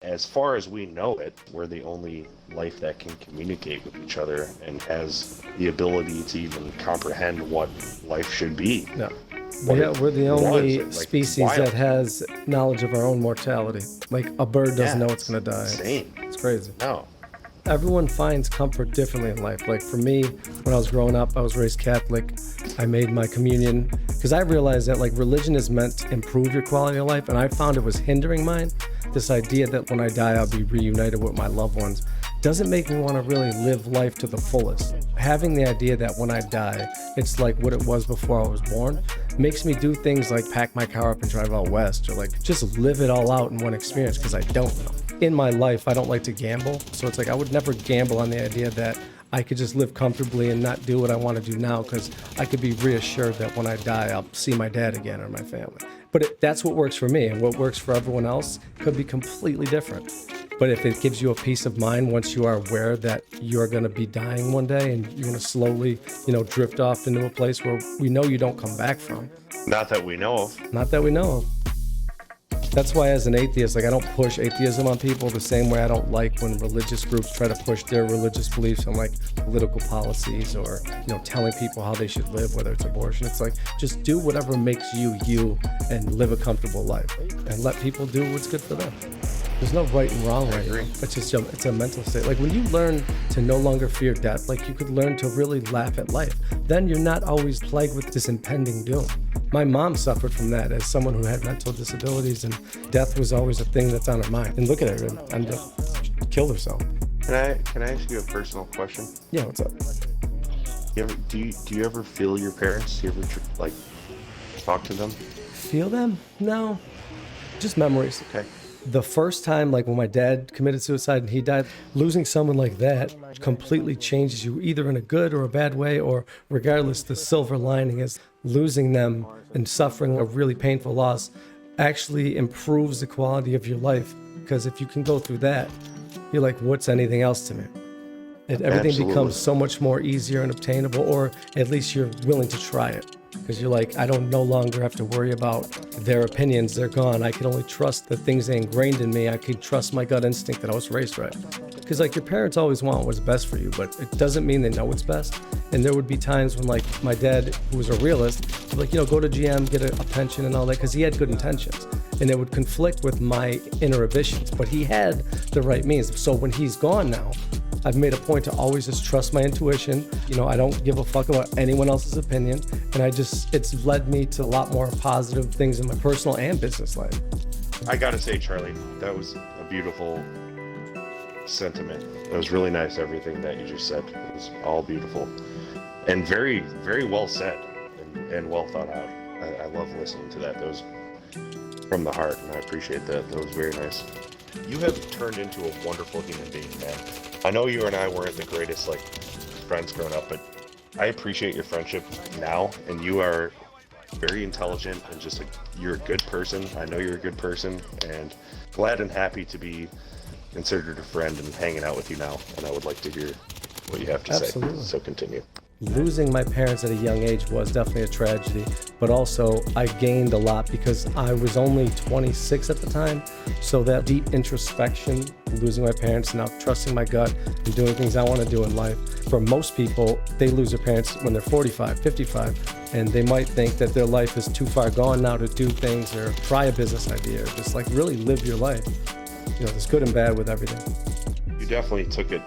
As far as we know it, we're the only life that can communicate with each other and has the ability to even comprehend what life should be. No. We're the only species wild. that has knowledge of our own mortality. Like a bird doesn't know it's going to die. Insane. It's crazy. No. Everyone finds comfort differently in life. Like for me, when I was growing up, I was raised Catholic. I made my communion because I realized that like religion is meant to improve your quality of life, and I found it was hindering mine. This idea that when I die, I'll be reunited with my loved ones doesn't make me want to really live life to the fullest. Having the idea that when I die, it's like what it was before I was born makes me do things like pack my car up and drive out west, or like just live it all out in one experience because I don't know. In my life, I don't like to gamble. So it's like I would never gamble on the idea that I could just live comfortably and not do what I want to do now because I could be reassured that when I die, I'll see my dad again or my family. But that's what works for me, and what works for everyone else could be completely different. But if it gives you a peace of mind once you are aware that you're going to be dying one day and you're going to slowly, drift off into a place where we know you don't come back from. Not that we know of. Not that we know of. That's why as an atheist, I don't push atheism on people the same way I don't like when religious groups try to push their religious beliefs on like political policies or, telling people how they should live, whether it's abortion. It's like, just do whatever makes you, and live a comfortable life and let people do what's good for them. There's no right and wrong right here. It's a mental state. Like when you learn to no longer fear death, like you could learn to really laugh at life. Then you're not always plagued with this impending doom. My mom suffered from that as someone who had mental disabilities, and death was always a thing that's on her mind. And look at her, and killed herself. Can I ask you a personal question? Yeah, what's up? Do you ever feel your parents? Do you ever talk to them? Feel them? No, just memories. Okay. The first time, like when my dad committed suicide and he died, losing someone like that completely changes you either in a good or a bad way, or regardless, the silver lining is losing them and suffering a really painful loss actually improves the quality of your life. Because if you can go through that, you're like, what's anything else to me? Everything becomes so much more easier and obtainable, or at least you're willing to try it. Because you're like, I don't no longer have to worry about their opinions. They're gone. I can only trust the things they ingrained in me. I can trust my gut instinct that I was raised right. Because like your parents always want what's best for you, but it doesn't mean they know what's best. And there would be times when like my dad, who was a realist, would like, go to GM, get a pension and all that, because he had good intentions. And it would conflict with my inhibitions, but he had the right means. So when he's gone now, I've made a point to always just trust my intuition. I don't give a fuck about anyone else's opinion. And it's led me to a lot more positive things in my personal and business life. I gotta say, Charlie, that was a beautiful sentiment. It was really nice, everything that you just said. It was all beautiful and very, very well said and well thought out. I love listening to that. That was from the heart, and I appreciate that. That was very nice. You have turned into a wonderful human being, man. I know you and I weren't the greatest friends growing up, but I appreciate your friendship now, and you are very intelligent and you're a good person. I know you're a good person, and glad and happy to be considered a friend and hanging out with you now. And I would like to hear what you have to say. So continue. Losing my parents at a young age was definitely a tragedy, but also I gained a lot because I was only 26 at the time. So that deep introspection, losing my parents, now trusting my gut and doing things I want to do in life. For most people, they lose their parents when they're 45, 55, and they might think that their life is too far gone now to do things or try a business idea or just really live your life. There's good and bad with everything. You definitely took it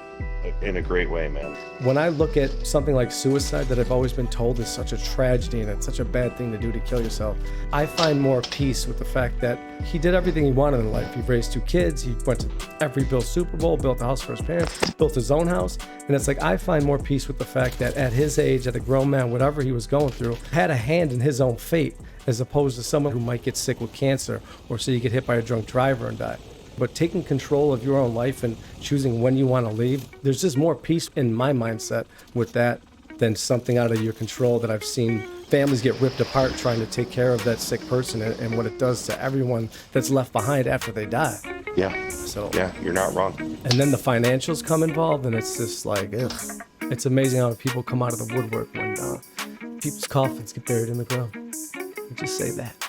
in a great way, man. When I look at something like suicide that I've always been told is such a tragedy and it's such a bad thing to do, to kill yourself, I find more peace with the fact that he did everything he wanted in life. He raised 2 kids, he went to every Bills Super Bowl, built a house for his parents, built his own house. And it's like, I find more peace with the fact that at his age, at a grown man, whatever he was going through, had a hand in his own fate, as opposed to someone who might get sick with cancer or say you get hit by a drunk driver and die. But taking control of your own life and choosing when you want to leave, there's just more peace in my mindset with that than something out of your control that I've seen families get ripped apart trying to take care of that sick person and what it does to everyone that's left behind after they die. Yeah. So yeah, you're not wrong. And then the financials come involved, and it's just like, ugh. It's amazing how people come out of the woodwork when people's coffins get buried in the ground. I'll just say that.